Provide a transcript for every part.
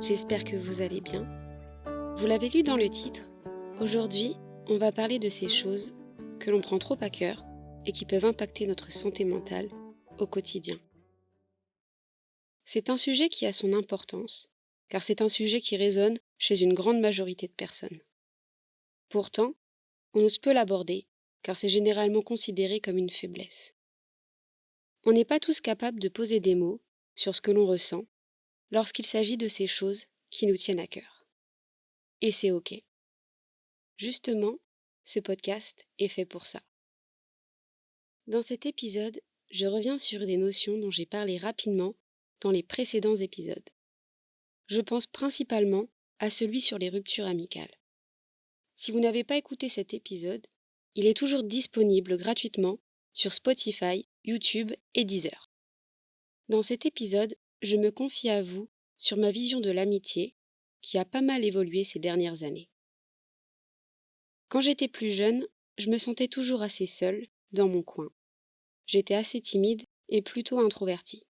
j'espère que vous allez bien. Vous l'avez lu dans le titre, aujourd'hui, on va parler de ces choses que l'on prend trop à cœur et qui peuvent impacter notre santé mentale au quotidien. C'est un sujet qui a son importance, car c'est un sujet qui résonne chez une grande majorité de personnes. Pourtant, on ose peu l'aborder, car c'est généralement considéré comme une faiblesse. On n'est pas tous capables de poser des mots sur ce que l'on ressent lorsqu'il s'agit de ces choses qui nous tiennent à cœur. Et c'est OK. Justement, ce podcast est fait pour ça. Dans cet épisode, je reviens sur des notions dont j'ai parlé rapidement dans les précédents épisodes. Je pense principalement à celui sur les ruptures amicales. Si vous n'avez pas écouté cet épisode, il est toujours disponible gratuitement sur Spotify, YouTube et Deezer. Dans cet épisode, je me confie à vous sur ma vision de l'amitié qui a pas mal évolué ces dernières années. Quand j'étais plus jeune, je me sentais toujours assez seule dans mon coin. J'étais assez timide et plutôt introvertie.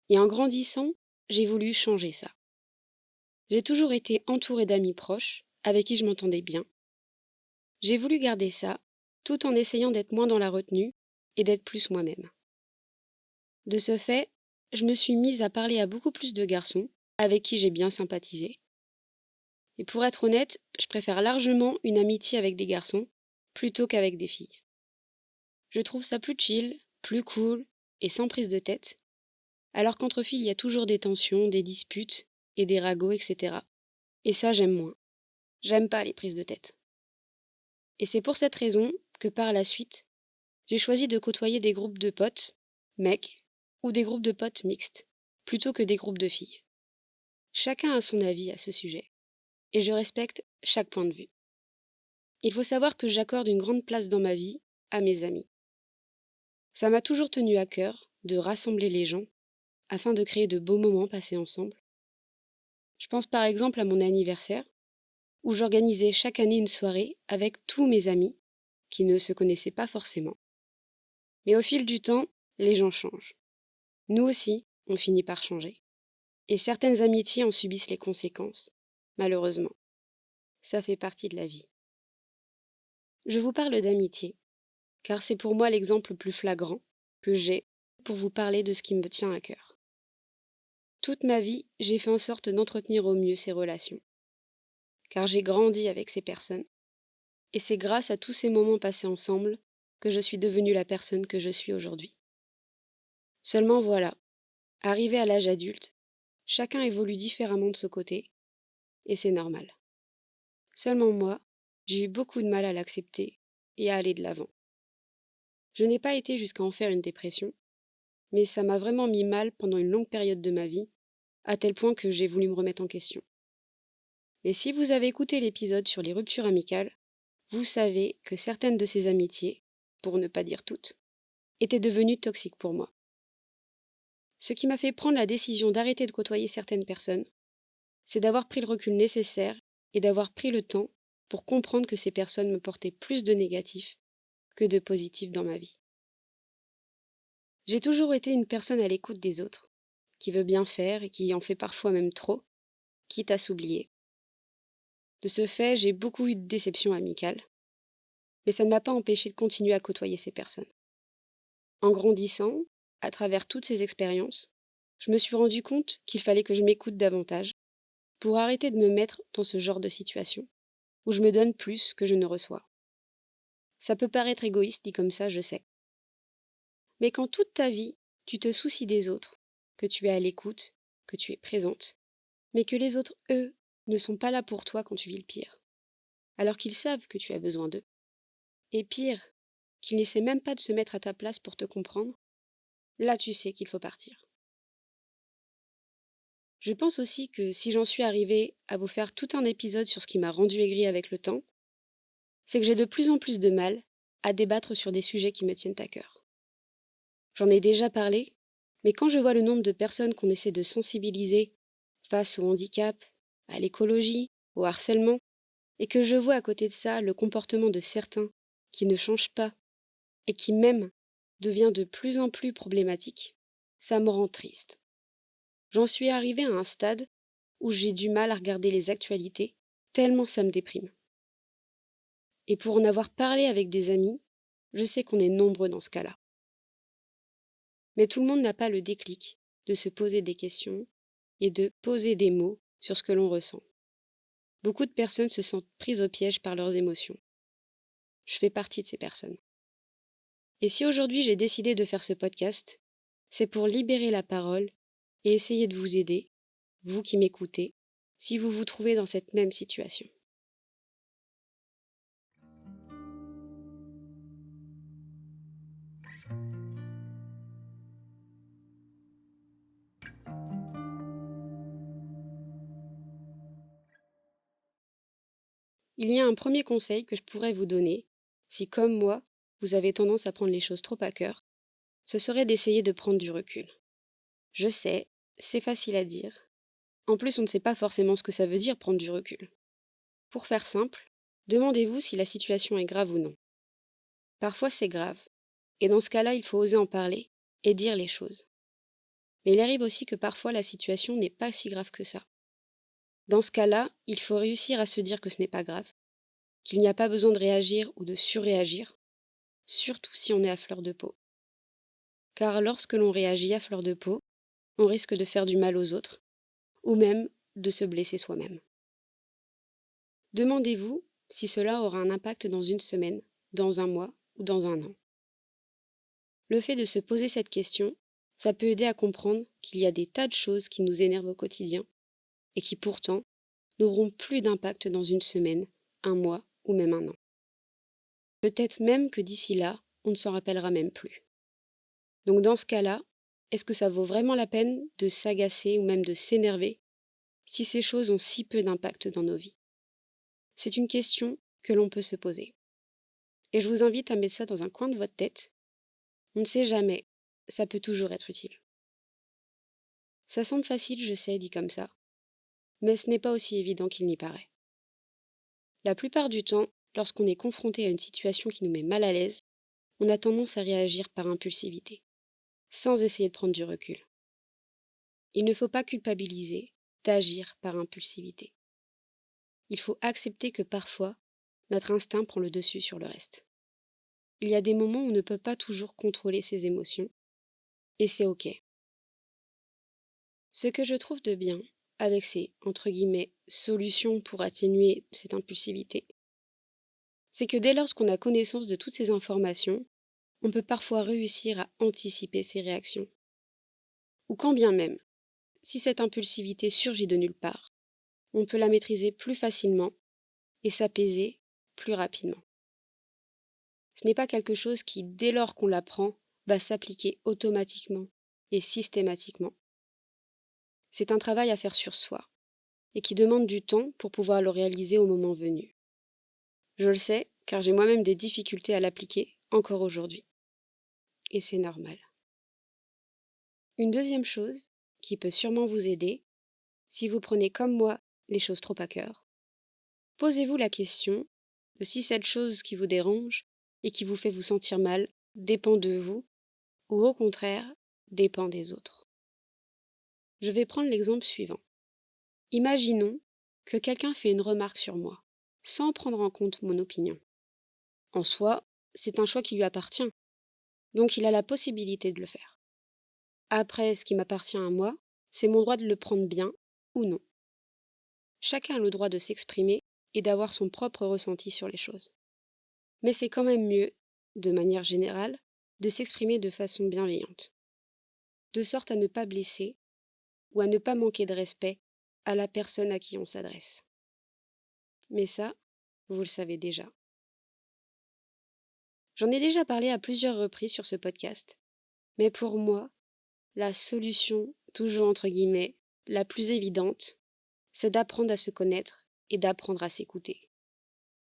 Et en grandissant, j'ai voulu changer ça. J'ai toujours été entourée d'amis proches, avec qui je m'entendais bien. J'ai voulu garder ça, tout en essayant d'être moins dans la retenue et d'être plus moi-même. De ce fait, je me suis mise à parler à beaucoup plus de garçons, avec qui j'ai bien sympathisé. Et pour être honnête, je préfère largement une amitié avec des garçons, plutôt qu'avec des filles. Je trouve ça plus chill, plus cool et sans prise de tête, alors qu'entre filles, il y a toujours des tensions, des disputes et des ragots, etc. Et ça, j'aime moins. J'aime pas les prises de tête. Et c'est pour cette raison que par la suite, j'ai choisi de côtoyer des groupes de potes, mecs, ou des groupes de potes mixtes, plutôt que des groupes de filles. Chacun a son avis à ce sujet, et je respecte chaque point de vue. Il faut savoir que j'accorde une grande place dans ma vie à mes amis. Ça m'a toujours tenu à cœur de rassembler les gens afin de créer de beaux moments passés ensemble. Je pense par exemple à mon anniversaire, où j'organisais chaque année une soirée avec tous mes amis qui ne se connaissaient pas forcément. Mais au fil du temps, les gens changent. Nous aussi, on finit par changer. Et certaines amitiés en subissent les conséquences, malheureusement. Ça fait partie de la vie. Je vous parle d'amitié, car c'est pour moi l'exemple le plus flagrant que j'ai pour vous parler de ce qui me tient à cœur. Toute ma vie, j'ai fait en sorte d'entretenir au mieux ces relations, car j'ai grandi avec ces personnes. Et c'est grâce à tous ces moments passés ensemble que je suis devenue la personne que je suis aujourd'hui. Seulement voilà, arrivé à l'âge adulte, chacun évolue différemment de ce côté, et c'est normal. Seulement moi, j'ai eu beaucoup de mal à l'accepter et à aller de l'avant. Je n'ai pas été jusqu'à en faire une dépression, mais ça m'a vraiment mis mal pendant une longue période de ma vie, à tel point que j'ai voulu me remettre en question. Et si vous avez écouté l'épisode sur les ruptures amicales, vous savez que certaines de ces amitiés, pour ne pas dire toutes, étaient devenues toxiques pour moi. Ce qui m'a fait prendre la décision d'arrêter de côtoyer certaines personnes, c'est d'avoir pris le recul nécessaire et d'avoir pris le temps pour comprendre que ces personnes me portaient plus de négatifs que de positifs dans ma vie. J'ai toujours été une personne à l'écoute des autres, qui veut bien faire et qui en fait parfois même trop, quitte à s'oublier. De ce fait, j'ai beaucoup eu de déceptions amicales, mais ça ne m'a pas empêché de continuer à côtoyer ces personnes. En grandissant, à travers toutes ces expériences, je me suis rendu compte qu'il fallait que je m'écoute davantage pour arrêter de me mettre dans ce genre de situation, où je me donne plus que je ne reçois. Ça peut paraître égoïste dit comme ça, je sais. Mais quand toute ta vie, tu te soucies des autres, que tu es à l'écoute, que tu es présente, mais que les autres, eux, ne sont pas là pour toi quand tu vis le pire, alors qu'ils savent que tu as besoin d'eux. Et pire, qu'ils n'essaient même pas de se mettre à ta place pour te comprendre, là tu sais qu'il faut partir. Je pense aussi que si j'en suis arrivée à vous faire tout un épisode sur ce qui m'a rendu aigrie avec le temps, c'est que j'ai de plus en plus de mal à débattre sur des sujets qui me tiennent à cœur. J'en ai déjà parlé, mais quand je vois le nombre de personnes qu'on essaie de sensibiliser face au handicap, à l'écologie, au harcèlement, et que je vois à côté de ça le comportement de certains qui ne changent pas et qui même devient de plus en plus problématique, ça me rend triste. J'en suis arrivée à un stade où j'ai du mal à regarder les actualités, tellement ça me déprime. Et pour en avoir parlé avec des amis, je sais qu'on est nombreux dans ce cas-là. Mais tout le monde n'a pas le déclic de se poser des questions et de poser des mots sur ce que l'on ressent. Beaucoup de personnes se sentent prises au piège par leurs émotions. Je fais partie de ces personnes. Et si aujourd'hui j'ai décidé de faire ce podcast, c'est pour libérer la parole et essayer de vous aider, vous qui m'écoutez, si vous vous trouvez dans cette même situation. Il y a un premier conseil que je pourrais vous donner, si comme moi, vous avez tendance à prendre les choses trop à cœur, ce serait d'essayer de prendre du recul. Je sais, c'est facile à dire. En plus, on ne sait pas forcément ce que ça veut dire prendre du recul. Pour faire simple, demandez-vous si la situation est grave ou non. Parfois c'est grave, et dans ce cas-là, il faut oser en parler et dire les choses. Mais il arrive aussi que parfois la situation n'est pas si grave que ça. Dans ce cas-là, il faut réussir à se dire que ce n'est pas grave, qu'il n'y a pas besoin de réagir ou de surréagir, surtout si on est à fleur de peau. Car lorsque l'on réagit à fleur de peau, on risque de faire du mal aux autres, ou même de se blesser soi-même. Demandez-vous si cela aura un impact dans une semaine, dans un mois ou dans un an. Le fait de se poser cette question, ça peut aider à comprendre qu'il y a des tas de choses qui nous énervent au quotidien et qui pourtant n'auront plus d'impact dans une semaine, un mois ou même un an. Peut-être même que d'ici là, on ne s'en rappellera même plus. Donc dans ce cas-là, est-ce que ça vaut vraiment la peine de s'agacer ou même de s'énerver si ces choses ont si peu d'impact dans nos vies? C'est une question que l'on peut se poser. Et je vous invite à mettre ça dans un coin de votre tête. On ne sait jamais, ça peut toujours être utile. Ça semble facile, je sais, dit comme ça, mais ce n'est pas aussi évident qu'il n'y paraît. La plupart du temps, lorsqu'on est confronté à une situation qui nous met mal à l'aise, on a tendance à réagir par impulsivité, sans essayer de prendre du recul. Il ne faut pas culpabiliser d'agir par impulsivité. Il faut accepter que parfois, notre instinct prend le dessus sur le reste. Il y a des moments où on ne peut pas toujours contrôler ses émotions, et c'est OK. Ce que je trouve de bien avec ces, entre guillemets, solutions pour atténuer cette impulsivité, c'est que dès lors qu'on a connaissance de toutes ces informations, on peut parfois réussir à anticiper ces réactions. Ou quand bien même, si cette impulsivité surgit de nulle part, on peut la maîtriser plus facilement et s'apaiser plus rapidement. Ce n'est pas quelque chose qui, dès lors qu'on l'apprend, va s'appliquer automatiquement et systématiquement. C'est un travail à faire sur soi et qui demande du temps pour pouvoir le réaliser au moment venu. Je le sais, car j'ai moi-même des difficultés à l'appliquer encore aujourd'hui. Et c'est normal. Une deuxième chose qui peut sûrement vous aider, si vous prenez comme moi les choses trop à cœur, posez-vous la question de si cette chose qui vous dérange et qui vous fait vous sentir mal dépend de vous ou au contraire dépend des autres. Je vais prendre l'exemple suivant. Imaginons que quelqu'un fait une remarque sur moi, sans prendre en compte mon opinion. En soi, c'est un choix qui lui appartient, donc il a la possibilité de le faire. Après, ce qui m'appartient à moi, c'est mon droit de le prendre bien ou non. Chacun a le droit de s'exprimer et d'avoir son propre ressenti sur les choses. Mais c'est quand même mieux, de manière générale, de s'exprimer de façon bienveillante, de sorte à ne pas blesser ou à ne pas manquer de respect à la personne à qui on s'adresse. Mais ça, vous le savez déjà. J'en ai déjà parlé à plusieurs reprises sur ce podcast, mais pour moi, la solution, toujours entre guillemets, la plus évidente, c'est d'apprendre à se connaître et d'apprendre à s'écouter.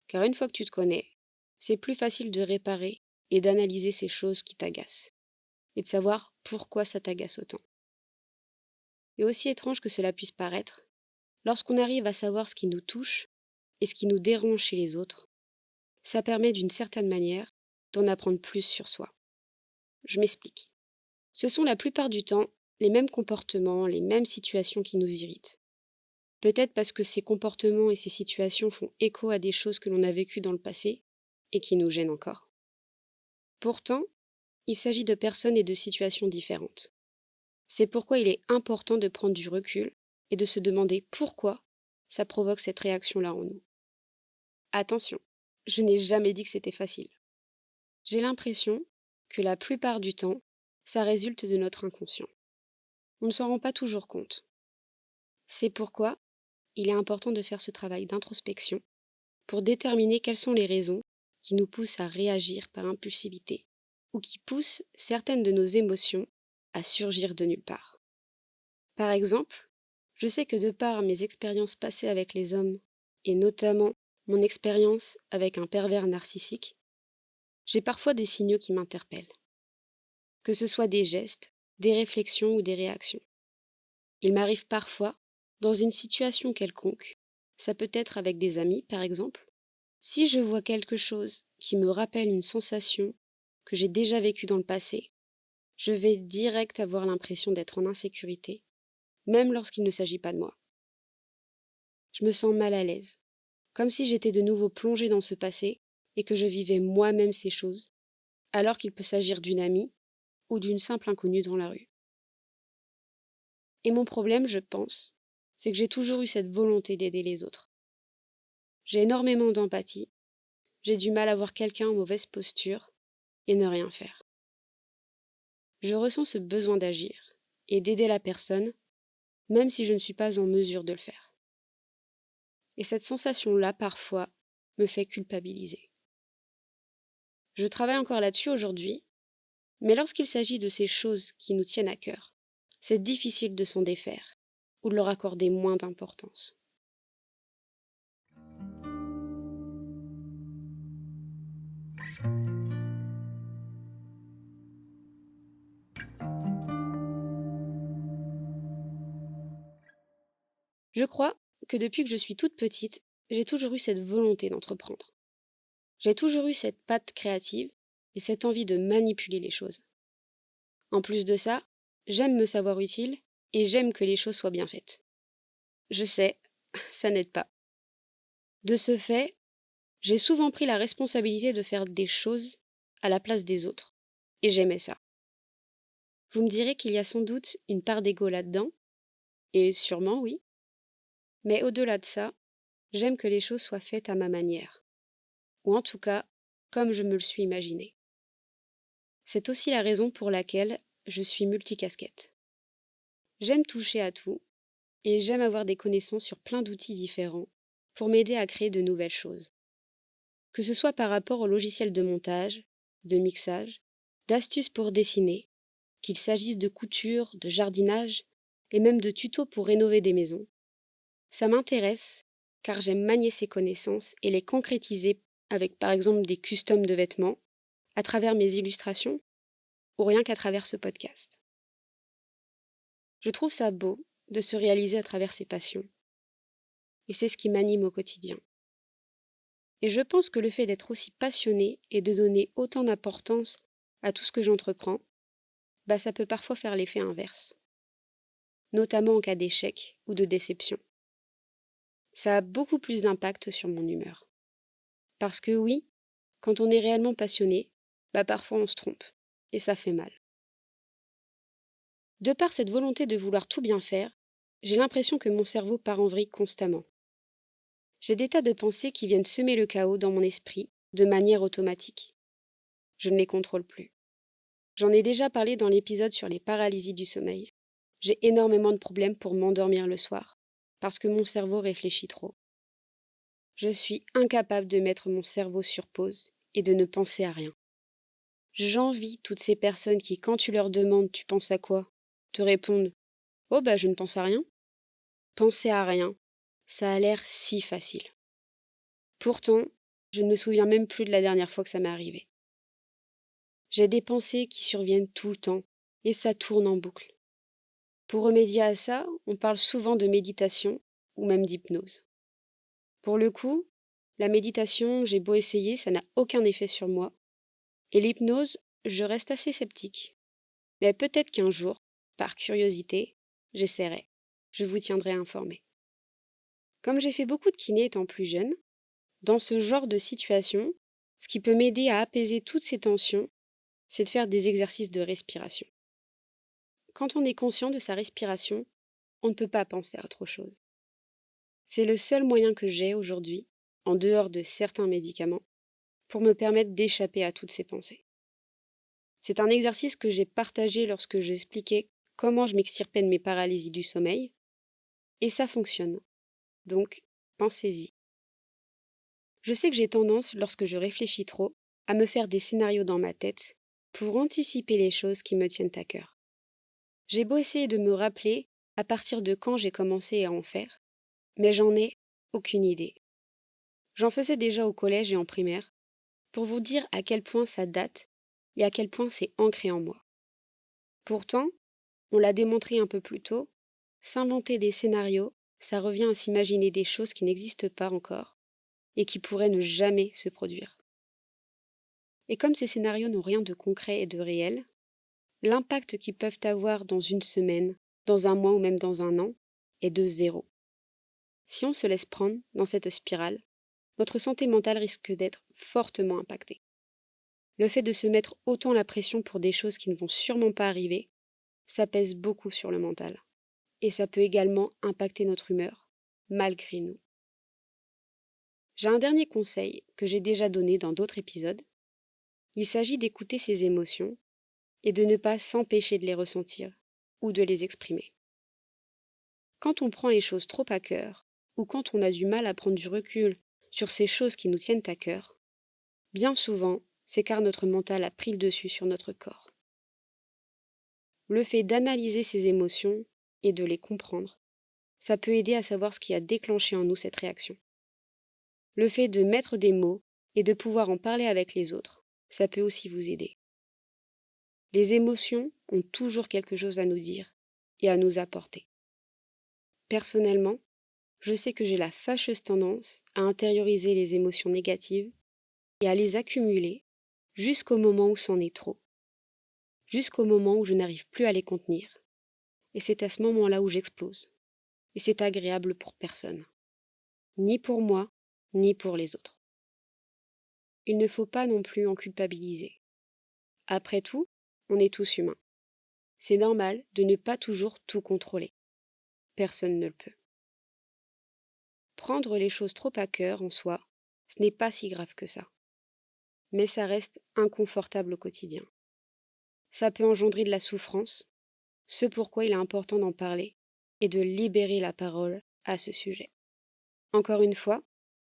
Car une fois que tu te connais, c'est plus facile de réparer et d'analyser ces choses qui t'agacent, et de savoir pourquoi ça t'agace autant. Et aussi étrange que cela puisse paraître, lorsqu'on arrive à savoir ce qui nous touche et ce qui nous dérange chez les autres, ça permet d'une certaine manière d'en apprendre plus sur soi. Je m'explique. Ce sont la plupart du temps les mêmes comportements, les mêmes situations qui nous irritent. Peut-être parce que ces comportements et ces situations font écho à des choses que l'on a vécues dans le passé et qui nous gênent encore. Pourtant, il s'agit de personnes et de situations différentes. C'est pourquoi il est important de prendre du recul et de se demander pourquoi ça provoque cette réaction-là en nous. Attention, je n'ai jamais dit que c'était facile. J'ai l'impression que la plupart du temps, ça résulte de notre inconscient. On ne s'en rend pas toujours compte. C'est pourquoi il est important de faire ce travail d'introspection pour déterminer quelles sont les raisons qui nous poussent à réagir par impulsivité ou qui poussent certaines de nos émotions à surgir de nulle part. Par exemple, je sais que de par mes expériences passées avec les hommes, et notamment mon expérience avec un pervers narcissique, j'ai parfois des signaux qui m'interpellent, que ce soit des gestes, des réflexions ou des réactions. Il m'arrive parfois, dans une situation quelconque, ça peut être avec des amis par exemple, si je vois quelque chose qui me rappelle une sensation que j'ai déjà vécue dans le passé, je vais direct avoir l'impression d'être en insécurité, même lorsqu'il ne s'agit pas de moi. Je me sens mal à l'aise, comme si j'étais de nouveau plongée dans ce passé et que je vivais moi-même ces choses, alors qu'il peut s'agir d'une amie ou d'une simple inconnue dans la rue. Et mon problème, je pense, c'est que j'ai toujours eu cette volonté d'aider les autres. J'ai énormément d'empathie, j'ai du mal à voir quelqu'un en mauvaise posture et ne rien faire. Je ressens ce besoin d'agir et d'aider la personne, même si je ne suis pas en mesure de le faire. Et cette sensation-là, parfois, me fait culpabiliser. Je travaille encore là-dessus aujourd'hui, mais lorsqu'il s'agit de ces choses qui nous tiennent à cœur, c'est difficile de s'en défaire ou de leur accorder moins d'importance. Je crois que depuis que je suis toute petite, j'ai toujours eu cette volonté d'entreprendre. J'ai toujours eu cette patte créative et cette envie de manipuler les choses. En plus de ça, j'aime me savoir utile et j'aime que les choses soient bien faites. Je sais, ça n'aide pas. De ce fait, j'ai souvent pris la responsabilité de faire des choses à la place des autres. Et j'aimais ça. Vous me direz qu'il y a sans doute une part d'ego là-dedans, et sûrement oui. Mais au-delà de ça, j'aime que les choses soient faites à ma manière. Ou en tout cas, comme je me le suis imaginé. C'est aussi la raison pour laquelle je suis multicasquette. J'aime toucher à tout, et j'aime avoir des connaissances sur plein d'outils différents pour m'aider à créer de nouvelles choses. Que ce soit par rapport au logiciel de montage, de mixage, d'astuces pour dessiner, qu'il s'agisse de couture, de jardinage et même de tutos pour rénover des maisons. Ça m'intéresse car j'aime manier ces connaissances et les concrétiser avec par exemple des customs de vêtements, à travers mes illustrations ou rien qu'à travers ce podcast. Je trouve ça beau de se réaliser à travers ses passions et c'est ce qui m'anime au quotidien. Et je pense que le fait d'être aussi passionné et de donner autant d'importance à tout ce que j'entreprends, ça peut parfois faire l'effet inverse, notamment en cas d'échec ou de déception. Ça a beaucoup plus d'impact sur mon humeur. Parce que oui, quand on est réellement passionné, parfois on se trompe, et ça fait mal. De par cette volonté de vouloir tout bien faire, j'ai l'impression que mon cerveau part en vrille constamment. J'ai des tas de pensées qui viennent semer le chaos dans mon esprit de manière automatique. Je ne les contrôle plus. J'en ai déjà parlé dans l'épisode sur les paralysies du sommeil. J'ai énormément de problèmes pour m'endormir le soir, parce que mon cerveau réfléchit trop. Je suis incapable de mettre mon cerveau sur pause et de ne penser à rien. J'envie toutes ces personnes qui, quand tu leur demandes tu penses à quoi, te répondent oh je ne pense à rien. Penser à rien, ça a l'air si facile. Pourtant, je ne me souviens même plus de la dernière fois que ça m'est arrivé. J'ai des pensées qui surviennent tout le temps et ça tourne en boucle. Pour remédier à ça, on parle souvent de méditation ou même d'hypnose. Pour le coup, la méditation, j'ai beau essayer, ça n'a aucun effet sur moi. Et l'hypnose, je reste assez sceptique. Mais peut-être qu'un jour, par curiosité, j'essaierai. Je vous tiendrai informé. Comme j'ai fait beaucoup de kiné étant plus jeune, dans ce genre de situation, ce qui peut m'aider à apaiser toutes ces tensions, c'est de faire des exercices de respiration. Quand on est conscient de sa respiration, on ne peut pas penser à autre chose. C'est le seul moyen que j'ai aujourd'hui, en dehors de certains médicaments, pour me permettre d'échapper à toutes ces pensées. C'est un exercice que j'ai partagé lorsque j'expliquais comment je m'extirpais de mes paralysies du sommeil, et ça fonctionne. Donc, pensez-y. Je sais que j'ai tendance, lorsque je réfléchis trop, à me faire des scénarios dans ma tête pour anticiper les choses qui me tiennent à cœur. J'ai beau essayer de me rappeler à partir de quand j'ai commencé à en faire, mais j'en ai aucune idée. J'en faisais déjà au collège et en primaire, pour vous dire à quel point ça date et à quel point c'est ancré en moi. Pourtant, on l'a démontré un peu plus tôt, s'inventer des scénarios, ça revient à s'imaginer des choses qui n'existent pas encore et qui pourraient ne jamais se produire. Et comme ces scénarios n'ont rien de concret et de réel, l'impact qu'ils peuvent avoir dans une semaine, dans un mois ou même dans un an est de zéro. Si on se laisse prendre dans cette spirale, notre santé mentale risque d'être fortement impactée. Le fait de se mettre autant la pression pour des choses qui ne vont sûrement pas arriver, ça pèse beaucoup sur le mental. Et ça peut également impacter notre humeur, malgré nous. J'ai un dernier conseil que j'ai déjà donné dans d'autres épisodes. Il s'agit d'écouter ses émotions et de ne pas s'empêcher de les ressentir ou de les exprimer. Quand on prend les choses trop à cœur ou quand on a du mal à prendre du recul sur ces choses qui nous tiennent à cœur, bien souvent, c'est car notre mental a pris le dessus sur notre corps. Le fait d'analyser ses émotions et de les comprendre, ça peut aider à savoir ce qui a déclenché en nous cette réaction. Le fait de mettre des mots et de pouvoir en parler avec les autres, ça peut aussi vous aider. Les émotions ont toujours quelque chose à nous dire et à nous apporter. Personnellement, je sais que j'ai la fâcheuse tendance à intérioriser les émotions négatives et à les accumuler jusqu'au moment où c'en est trop, jusqu'au moment où je n'arrive plus à les contenir. Et c'est à ce moment-là où j'explose. Et c'est agréable pour personne. Ni pour moi, ni pour les autres. Il ne faut pas non plus en culpabiliser. Après tout, on est tous humains. C'est normal de ne pas toujours tout contrôler. Personne ne le peut. Prendre les choses trop à cœur en soi, ce n'est pas si grave que ça. Mais ça reste inconfortable au quotidien. Ça peut engendrer de la souffrance, ce pourquoi il est important d'en parler et de libérer la parole à ce sujet. Encore une fois,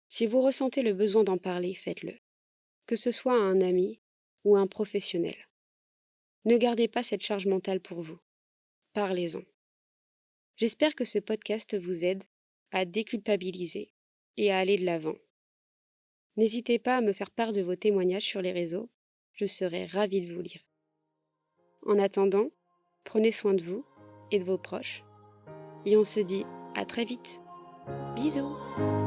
si vous ressentez le besoin d'en parler, faites-le, que ce soit à un ami ou à un professionnel. Ne gardez pas cette charge mentale pour vous. Parlez-en. J'espère que ce podcast vous aide à déculpabiliser et à aller de l'avant. N'hésitez pas à me faire part de vos témoignages sur les réseaux, je serai ravie de vous lire. En attendant, prenez soin de vous et de vos proches, et on se dit à très vite. Bisous!